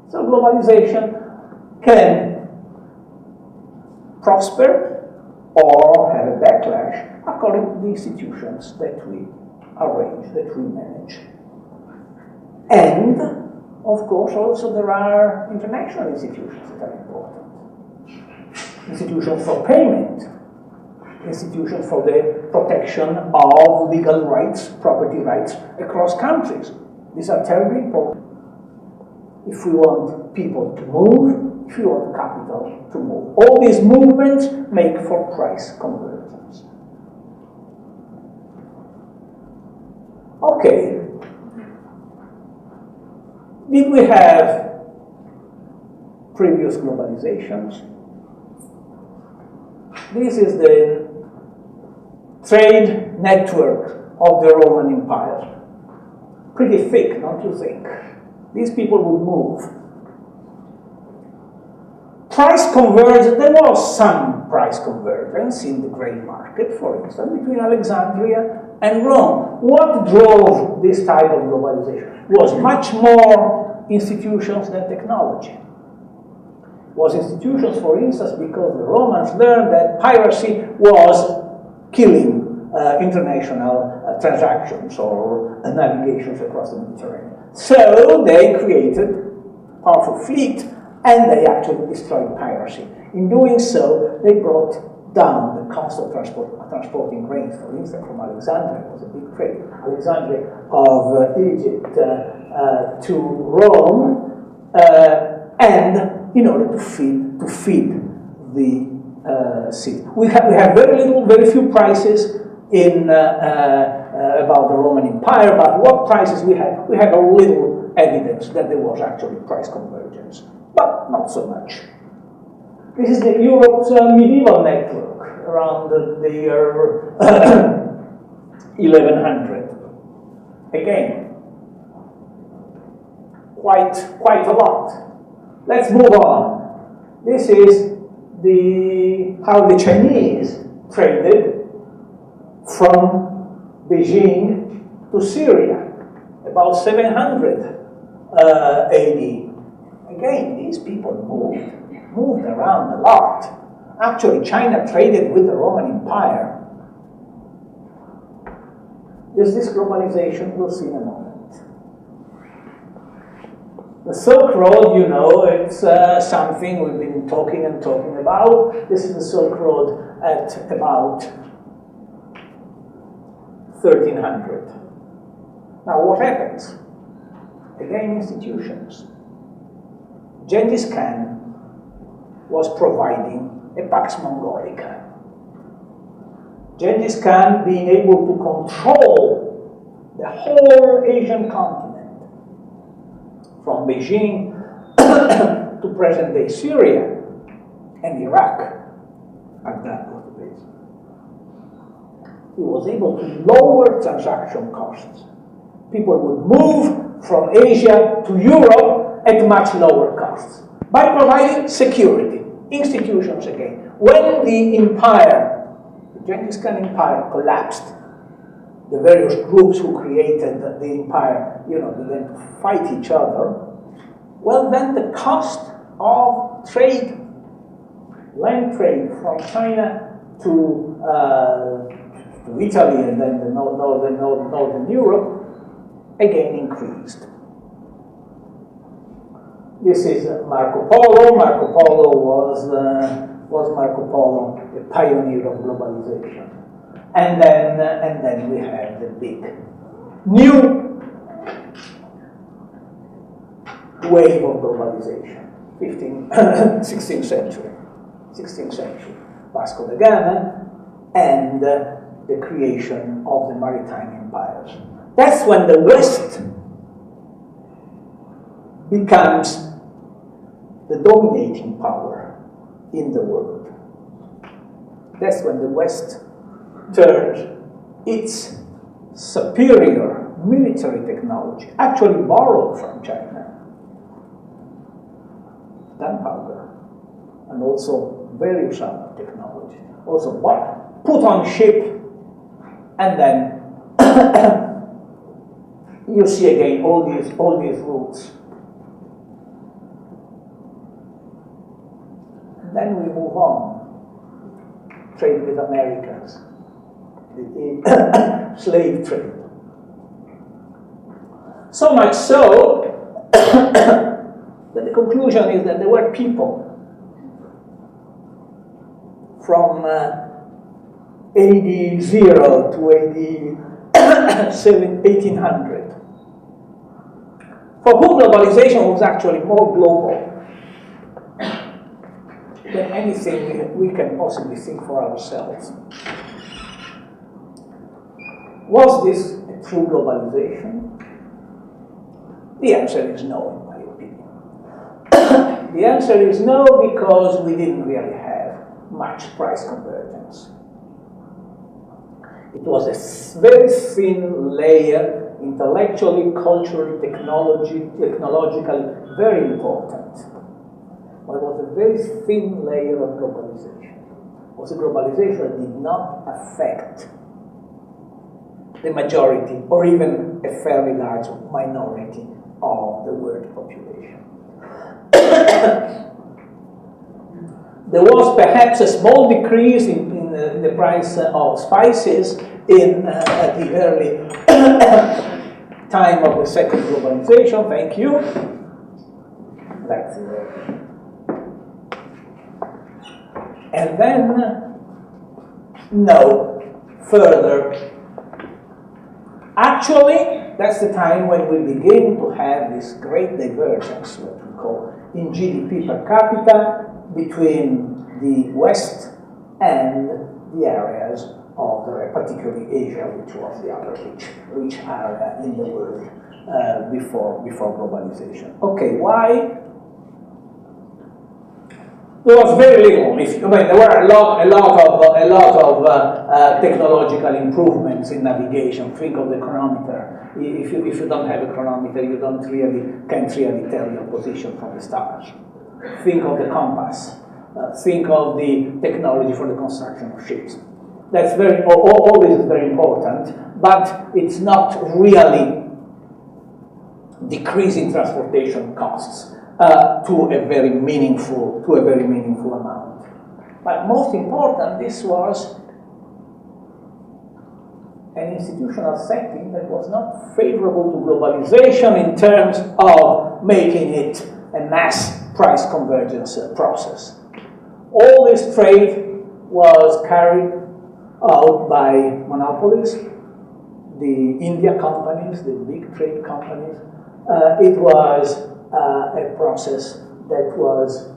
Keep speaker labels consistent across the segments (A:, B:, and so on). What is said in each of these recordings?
A: So globalization can prosper or have a backlash according to the institutions that we arrange, that we manage. And, of course, also there are international institutions that are important. Institutions for payment, institutions for the protection of legal rights, property rights across countries. These are terribly important. If we want people to move, if we want capital to move. All these movements make for price convergence. Okay. Did we have previous globalizations? This is the trade network of the Roman Empire. Pretty thick, don't you think? These people would move. Price convergence, there was some price convergence in the grain market, for instance, between Alexandria and Rome. What drove this type of globalization? Was much more institutions than technology. Was institutions, for instance, because the Romans learned that piracy was killing international transactions or navigations across the Mediterranean. So they created a powerful fleet and they actually destroyed piracy. In doing so, they brought down the cost of transporting grains, for instance, from Alexandria. It was a big trade. Alexandria of Egypt to Rome, and in order to feed the city. We have very few prices in about the Roman Empire, but what prices we had? We had a little evidence that there was actually price convergence, but not so much. This is the Europe's medieval network around the year 1100. Again, quite a lot. Let's move on. This is how the Chinese traded from Beijing to Syria, about 700 AD. Again, these people moved around a lot. Actually, China traded with the Roman Empire. Is this globalization? We'll see in a moment. The Silk Road, you know, it's something we've been talking about. This is the Silk Road at about 1300. Now, what happens? Again, institutions. Genghis Khan was providing a Pax Mongolica. Genghis Khan being able to control the whole Asian continent, from Beijing to present-day Syria and Iraq, Baghdad was the base. He was able to lower transaction costs. People would move from Asia to Europe at much lower costs by providing security, institutions again. When the empire, the Genghis Khan Empire, collapsed, the various groups who created the empire, began to fight each other. Well, then the cost of trade, land trade from China to Italy and then the northern Europe, again increased. This is Marco Polo. Marco Polo was Marco Polo, the pioneer of globalization. And then we have the big new wave of globalization, 16th century, Vasco da Gama, and the creation of the maritime empires. That's when the West becomes the dominating power in the world. That's when the West turns its superior military technology, actually borrowed from China, gunpowder, and also various other technology, also put on ship, and then you see again all these routes. move on. Trade with Americans, the slave trade. So much so that the conclusion is that there were people from AD 0 to AD 1800, for whom globalization was actually more global than anything we can possibly think for ourselves. Was this a true globalization? The answer is no, in my opinion. The answer is no, because we didn't really have much price convergence. It was a very thin layer, intellectually, culturally, technologically, very important. But it was a very thin layer of globalization. It was a globalization that did not affect the majority or even a fairly large minority of the world population. There was perhaps a small decrease in the price of spices in the early time of the second globalization. Thank you. That's it. And then, no, further. Actually, that's the time when we begin to have this great divergence, what we call in GDP per capita, between the West and the areas of, particularly Asia, which was the other rich area in the world before globalization. Okay, why? There was very little. There were a lot of technological improvements in navigation. Think of the chronometer. If you don't have a chronometer, you can't really tell your position from the stars. Think of the compass. Think of the technology for the construction of ships. That's all this is very important, but it's not really decreasing transportation costs to a very meaningful amount. But most important, this was an institutional setting that was not favorable to globalization in terms of making it a mass price convergence process. All this trade was carried out by monopolies, the India companies, the big trade companies. It was a process that was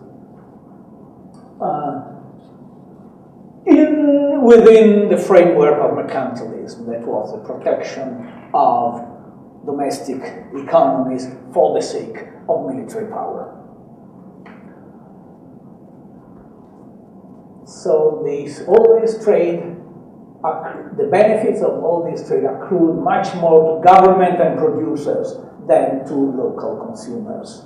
A: within the framework of mercantilism, that was the protection of domestic economies for the sake of military power. So all this trade, the benefits of all this trade accrued much more to government and producers than to local consumers.